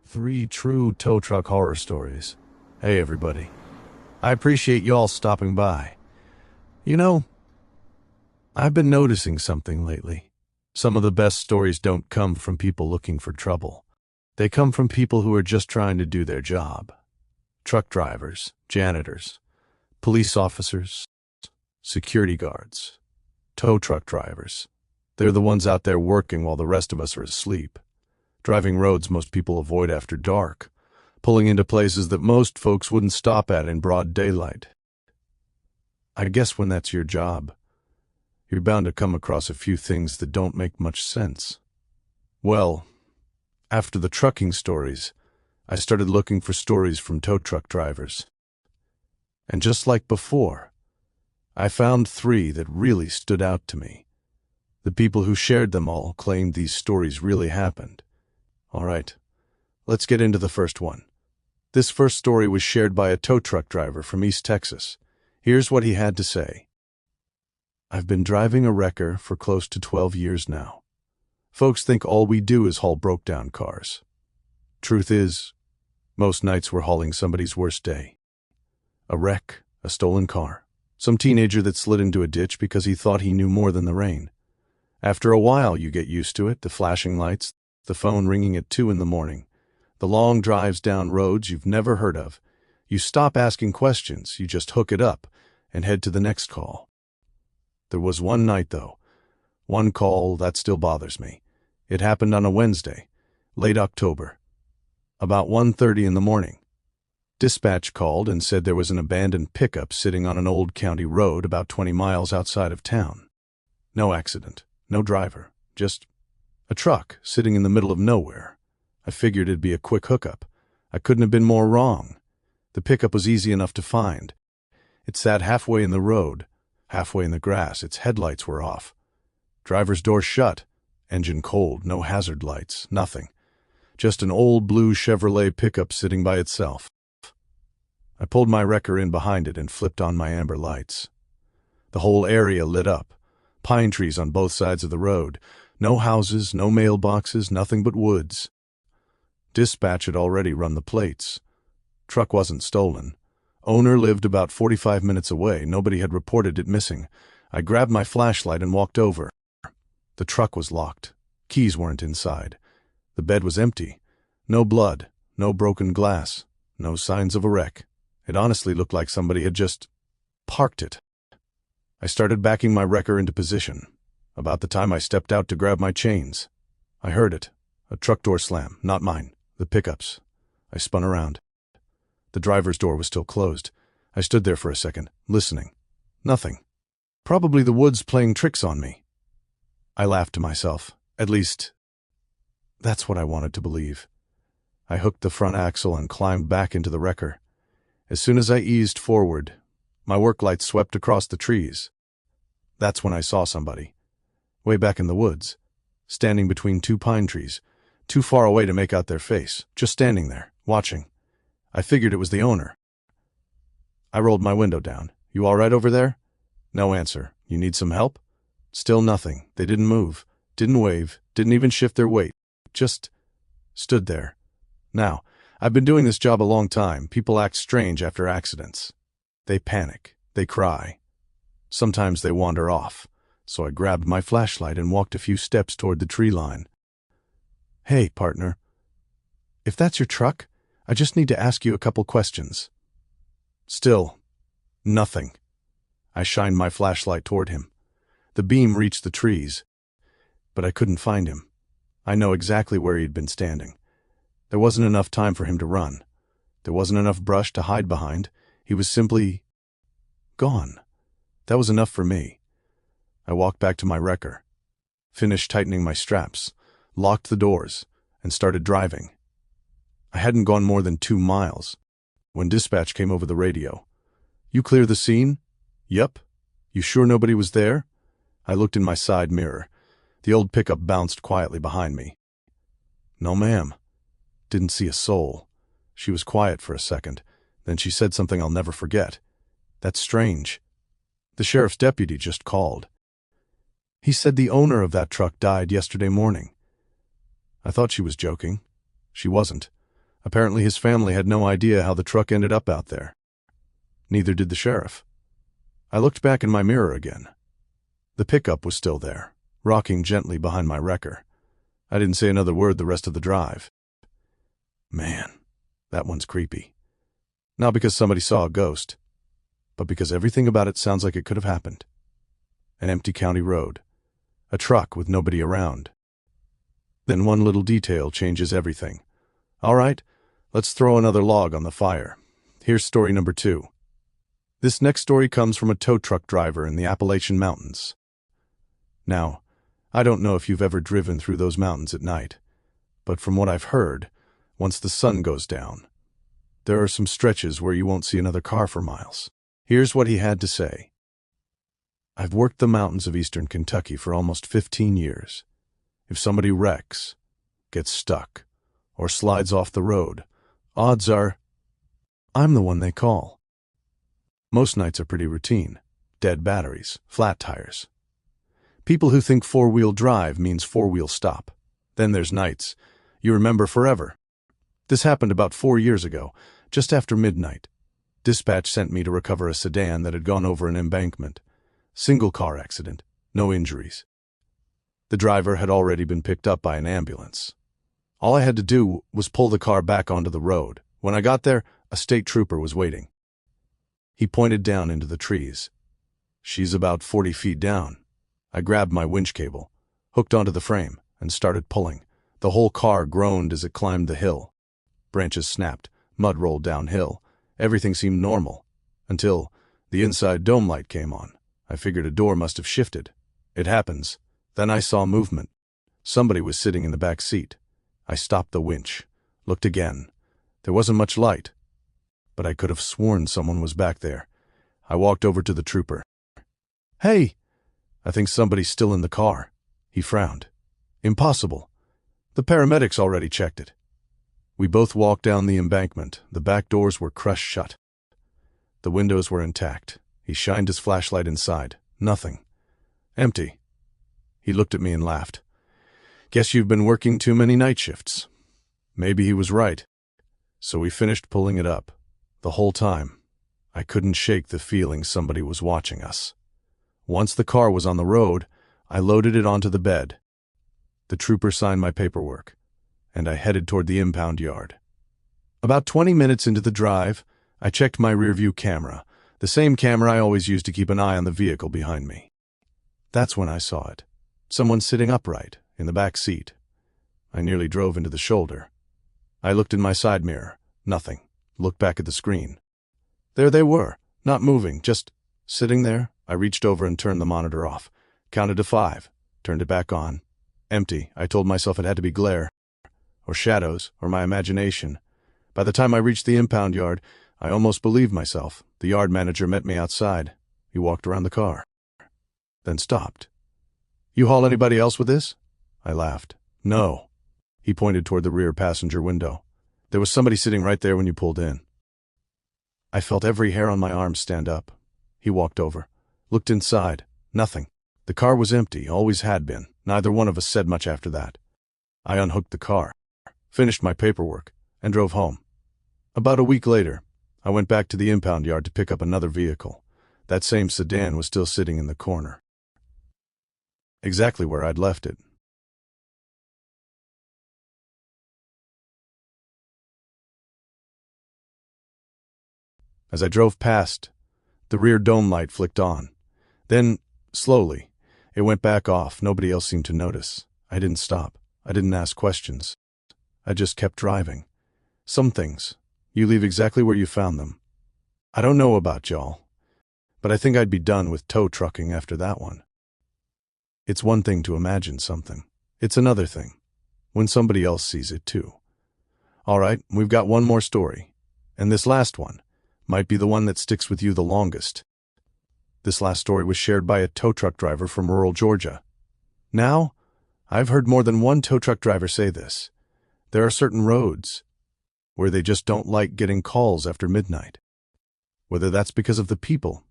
Three true tow truck horror stories. Hey everybody. I appreciate y'all stopping by. You know, I've been noticing something lately. Some of the best stories don't come from people looking for trouble. They come from people who are just trying to do their job. Truck drivers, janitors, police officers, security guards, tow truck drivers. They're the ones out there working while the rest of us are asleep. Driving roads most people avoid after dark, pulling into places that most folks wouldn't stop at in broad daylight. I guess when that's your job, you're bound to come across a few things that don't make much sense. Well, after the trucking stories, I started looking for stories from tow truck drivers. And just like before, I found three that really stood out to me. The people who shared them all claimed these stories really happened. All right, let's get into the first one. This first story was shared by a tow truck driver from East Texas. Here's what he had to say. I've been driving a wrecker for close to 12 years now. Folks think all we do is haul broke-down cars. Truth is, most nights we're hauling somebody's worst day. A wreck, a stolen car, some teenager that slid into a ditch because he thought he knew more than the rain. After a while, you get used to it, the flashing lights, the phone ringing at 2 in the morning, the long drives down roads you've never heard of. You stop asking questions, you just hook it up and head to the next call. There was one night, though. One call that still bothers me. It happened on a Wednesday, late October, about 1:30 in the morning. Dispatch called and said there was an abandoned pickup sitting on an old county road about 20 miles outside of town. No accident, no driver, just a truck sitting in the middle of nowhere. I figured it'd be a quick hookup. I couldn't have been more wrong. The pickup was easy enough to find. It sat halfway in the road, halfway in the grass. Its headlights were off. Driver's door shut, engine cold, no hazard lights, nothing. Just an old blue Chevrolet pickup sitting by itself. I pulled my wrecker in behind it and flipped on my amber lights. The whole area lit up. Pine trees on both sides of the road. No houses, no mailboxes, nothing but woods. Dispatch had already run the plates. Truck wasn't stolen. Owner lived about 45 minutes away. Nobody had reported it missing. I grabbed my flashlight and walked over. The truck was locked. Keys weren't inside. The bed was empty. No blood, no broken glass, no signs of a wreck. It honestly looked like somebody had just parked it. I started backing my wrecker into position. About the time I stepped out to grab my chains, I heard it. A truck door slam, not mine, the pickup's. I spun around. The driver's door was still closed. I stood there for a second, listening. Nothing. Probably the woods playing tricks on me. I laughed to myself. At least, that's what I wanted to believe. I hooked the front axle and climbed back into the wrecker. As soon as I eased forward, my work light swept across the trees. That's when I saw somebody. Way back in the woods, standing between two pine trees, too far away to make out their face, just standing there, watching. I figured it was the owner. I rolled my window down. You all right over there? No answer. You need some help? Still nothing. They didn't move, didn't wave, didn't even shift their weight. Just stood there. Now, I've been doing this job a long time. People act strange after accidents. They panic. They cry. Sometimes they wander off. So I grabbed my flashlight and walked a few steps toward the tree line. Hey, partner. If that's your truck, I just need to ask you a couple questions. Still, nothing. I shined my flashlight toward him. The beam reached the trees, but I couldn't find him. I know exactly where he'd been standing. There wasn't enough time for him to run. There wasn't enough brush to hide behind. He was simply gone. That was enough for me. I walked back to my wrecker, finished tightening my straps, locked the doors, and started driving. I hadn't gone more than 2 miles when dispatch came over the radio. You clear the scene? Yep. You sure nobody was there? I looked in my side mirror. The old pickup bounced quietly behind me. No, ma'am. Didn't see a soul. She was quiet for a second. Then she said something I'll never forget. That's strange. The sheriff's deputy just called. He said the owner of that truck died yesterday morning. I thought she was joking. She wasn't. Apparently his family had no idea how the truck ended up out there. Neither did the sheriff. I looked back in my mirror again. The pickup was still there, rocking gently behind my wrecker. I didn't say another word the rest of the drive. Man, that one's creepy. Not because somebody saw a ghost, but because everything about it sounds like it could have happened. An empty county road. A truck with nobody around. Then one little detail changes everything. All right, let's throw another log on the fire. Here's story number 2. This next story comes from a tow truck driver in the Appalachian Mountains. Now, I don't know if you've ever driven through those mountains at night, but from what I've heard, once the sun goes down, there are some stretches where you won't see another car for miles. Here's what he had to say. I've worked the mountains of eastern Kentucky for almost 15 years. If somebody wrecks, gets stuck, or slides off the road, odds are I'm the one they call. Most nights are pretty routine. Dead batteries, flat tires. People who think four-wheel drive means four-wheel stop. Then there's nights you remember forever. This happened about 4 years ago, just after midnight. Dispatch sent me to recover a sedan that had gone over an embankment. Single car accident, no injuries. The driver had already been picked up by an ambulance. All I had to do was pull the car back onto the road. When I got there, a state trooper was waiting. He pointed down into the trees. She's about 40 feet down. I grabbed my winch cable, hooked onto the frame, and started pulling. The whole car groaned as it climbed the hill. Branches snapped, mud rolled downhill. Everything seemed normal, until the inside dome light came on. I figured a door must have shifted. It happens. Then I saw movement. Somebody was sitting in the back seat. I stopped the winch, looked again. There wasn't much light, but I could have sworn someone was back there. I walked over to the trooper. Hey, I think somebody's still in the car. He frowned. Impossible. The paramedics already checked it. We both walked down the embankment. The back doors were crushed shut. The windows were intact. He shined his flashlight inside. Nothing. Empty. He looked at me and laughed. Guess you've been working too many night shifts. Maybe he was right. So we finished pulling it up. The whole time, I couldn't shake the feeling somebody was watching us. Once the car was on the road, I loaded it onto the bed. The trooper signed my paperwork, and I headed toward the impound yard. About 20 minutes into the drive, I checked my rearview camera, the same camera I always use to keep an eye on the vehicle behind me. That's when I saw it. Someone sitting upright, in the back seat. I nearly drove into the shoulder. I looked in my side mirror. Nothing. Looked back at the screen. There they were, not moving, just sitting there. I reached over and turned the monitor off. Counted to 5. Turned it back on. Empty. I told myself it had to be glare, or shadows, or my imagination. By the time I reached the impound yard, I almost believed myself. The yard manager met me outside. He walked around the car, then stopped. You haul anybody else with this? I laughed. No. He pointed toward the rear passenger window. There was somebody sitting right there when you pulled in. I felt every hair on my arm stand up. He walked over, looked inside. Nothing. The car was empty, always had been. Neither one of us said much after that. I unhooked the car, finished my paperwork, and drove home. About a week later, I went back to the impound yard to pick up another vehicle. That same sedan was still sitting in the corner. Exactly where I'd left it. As I drove past, the rear dome light flicked on. Then, slowly, it went back off. Nobody else seemed to notice. I didn't stop. I didn't ask questions. I just kept driving. Some things, you leave exactly where you found them. I don't know about y'all, but I think I'd be done with tow trucking after that one. It's one thing to imagine something. It's another thing when somebody else sees it too. All right, we've got one more story, and this last one might be the one that sticks with you the longest. This last story was shared by a tow truck driver from rural Georgia. Now, I've heard more than one tow truck driver say this. There are certain roads where they just don't like getting calls after midnight. Whether that's because of the people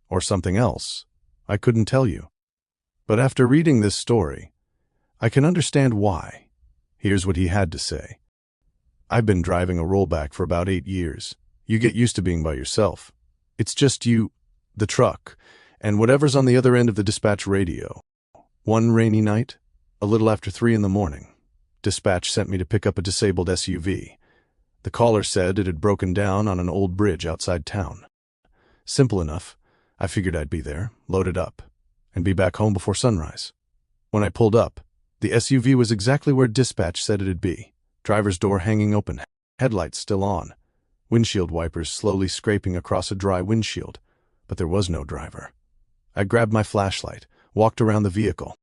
or something else, I couldn't tell you. But after reading this story, I can understand why. Here's what he had to say. I've been driving a rollback for about 8 years. You get used to being by yourself. It's just you, the truck, and whatever's on the other end of the dispatch radio. One rainy night, a little after 3 in the morning, dispatch sent me to pick up a disabled SUV. The caller said it had broken down on an old bridge outside town. Simple enough. I figured I'd be there, load it up, and be back home before sunrise. When I pulled up, the SUV was exactly where dispatch said it'd be. Driver's door hanging open, headlights still on, windshield wipers slowly scraping across a dry windshield, but there was no driver. I grabbed my flashlight, walked around the vehicle.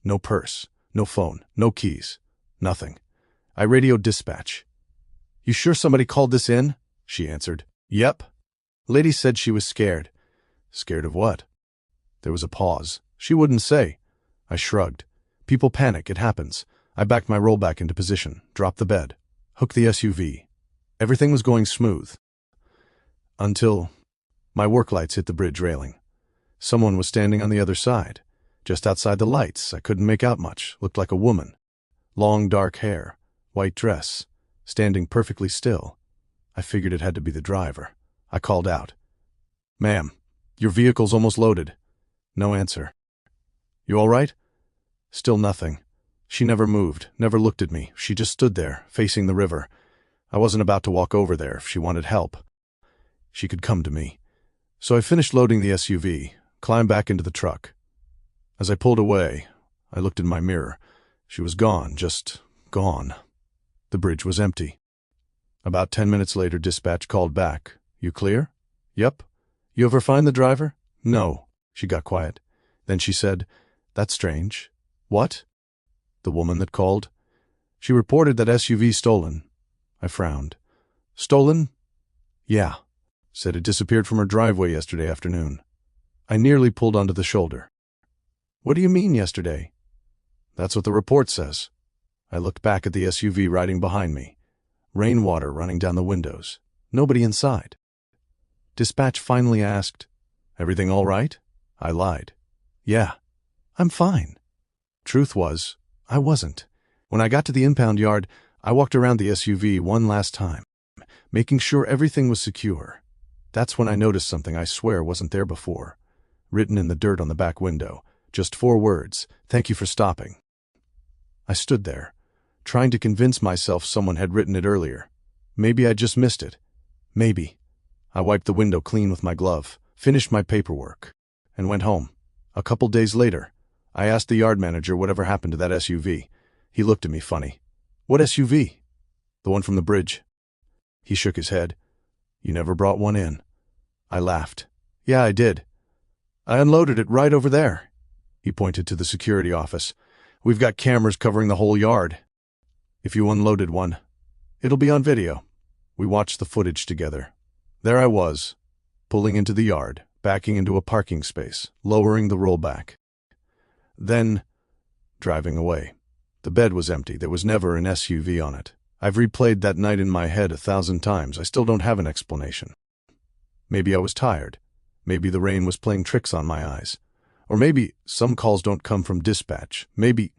No purse, no phone, no keys, nothing. I radioed dispatch. "You sure somebody called this in?" She answered. "Yep." Lady said she was scared. Scared of what? There was a pause. She wouldn't say. I shrugged. People panic, it happens. I backed my rollback into position, dropped the bed, hooked the SUV. Everything was going smooth. Until my work lights hit the bridge railing. Someone was standing on the other side. Just outside the lights, I couldn't make out much. Looked like a woman. Long dark hair, white dress, standing perfectly still. I figured it had to be the driver. I called out, "Ma'am, your vehicle's almost loaded." No answer. "You all right?" Still nothing. She never moved, never looked at me. She just stood there, facing the river. I wasn't about to walk over there if she wanted help. She could come to me. So I finished loading the SUV, climbed back into the truck. As I pulled away, I looked in my mirror. She was gone, just gone. The bridge was empty. About 10 minutes later, dispatch called back. "You clear?" "Yep." "You ever find the driver?" "No." She got quiet. Then she said, "That's strange." "What?" "The woman that called. She reported that SUV stolen." I frowned. "Stolen?" "Yeah." Said it disappeared from her driveway yesterday afternoon. I nearly pulled onto the shoulder. "What do you mean yesterday?" "That's what the report says." I looked back at the SUV riding behind me. Rainwater running down the windows. Nobody inside. Dispatch finally asked, "Everything all right?" I lied. "Yeah, I'm fine." Truth was, I wasn't. When I got to the impound yard, I walked around the SUV one last time, making sure everything was secure. That's when I noticed something I swear wasn't there before. Written in the dirt on the back window, just 4 words, "Thank you for stopping." I stood there, trying to convince myself someone had written it earlier. Maybe I just missed it. Maybe. I wiped the window clean with my glove, finished my paperwork, and went home. A couple days later, I asked the yard manager whatever happened to that SUV. He looked at me funny. "What SUV?" "The one from the bridge." He shook his head. "You never brought one in." I laughed. "Yeah, I did. I unloaded it right over there." He pointed to the security office. "We've got cameras covering the whole yard. If you unloaded one, it'll be on video." We watched the footage together. There I was, pulling into the yard, backing into a parking space, lowering the rollback. Then, driving away. The bed was empty. There was never an SUV on it. I've replayed that night in my head 1,000 times. I still don't have an explanation. Maybe I was tired. Maybe the rain was playing tricks on my eyes. Or maybe some calls don't come from dispatch. Maybe,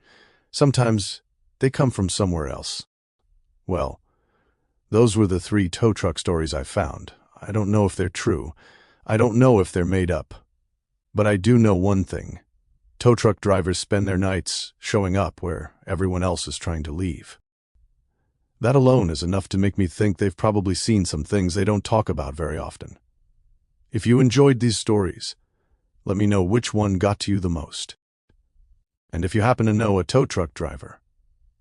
sometimes, they come from somewhere else. Well, those were the 3 tow truck stories I found. I don't know if they're true. I don't know if they're made up. But I do know one thing. Tow truck drivers spend their nights showing up where everyone else is trying to leave. That alone is enough to make me think they've probably seen some things they don't talk about very often. If you enjoyed these stories, let me know which one got to you the most. And if you happen to know a tow truck driver,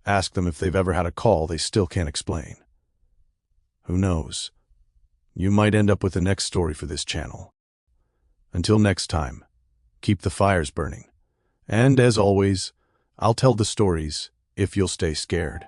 ask them if they've ever had a call they still can't explain. Who knows? You might end up with the next story for this channel. Until next time, keep the fires burning. And as always, I'll tell the stories if you'll stay scared.